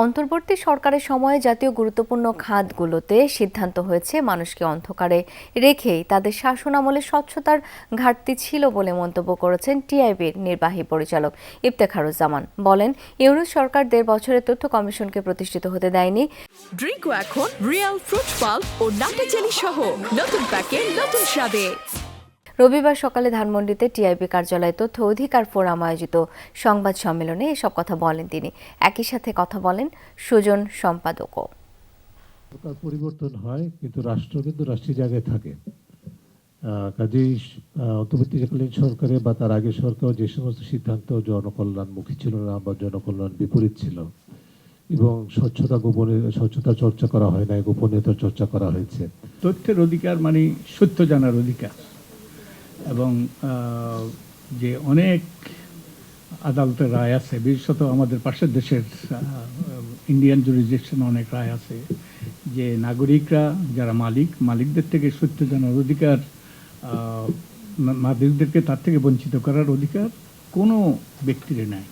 অন্তর্বর্তী সরকারের সময়ে জাতীয় গুরুত্বপূর্ণ খাতগুলোতে সিদ্ধান্ত হয়েছে মানুষকে অন্ধকারে রেখেই তাদের শাসনামলে স্বচ্ছতার ঘাটতি ছিল বলে মন্তব্য করেছেন টিআইবির নির্বাহী পরিচালক ইফতেখারুজ্জামান। বলেন, ইউনূস সরকার ১.৫ বছরের তথ্য কমিশনকে প্রতিষ্ঠিত হতে দেয়নি। ড্রিঙ্কও এখন রিয়াল ফ্রুট পাল্প ও নাটে জেলি সহ নতুন প্যাকে নতুন স্বাদে। রবিবার সকালে ধানমন্ডিতে টিআইবি কার্যালয়ে তথ্য অধিকার ফোরাম আয়োজিত সংবাদ সম্মেলনে এসব কথা বলেন তিনি। একই সাথে কথা বলেন সুজন সম্পাদকও। সরকার পরিবর্তন হয় কিন্তু রাষ্ট্র কিন্তু রাষ্ট্রীয় জায়গায় থাকে। কাজেই অন্তর্বর্তীকালীন সরকারে বা তার আগে সরকার যে সমস্ত সিদ্ধান্ত জনকল্যাণমুখী ছিল না বা জনকল্যাণ বিপরীত ছিল এবং স্বচ্ছতা চর্চা করা হয় না, গোপনীয়তার চর্চা করা হয়েছে। তথ্যের অধিকার মানে সত্য জানার অধিকার, এবং যে অনেক আদালতের রায় আছে, বিশেষত আমাদের পাশের দেশের ইন্ডিয়ান জুরিসডিকশন অনেক রায় আছে যে নাগরিকরা যারা মালিকদের থেকে সত্য জানার অধিকার, মালিকদেরকে তার থেকে বঞ্চিত করার অধিকার কোনো ব্যক্তির নাই।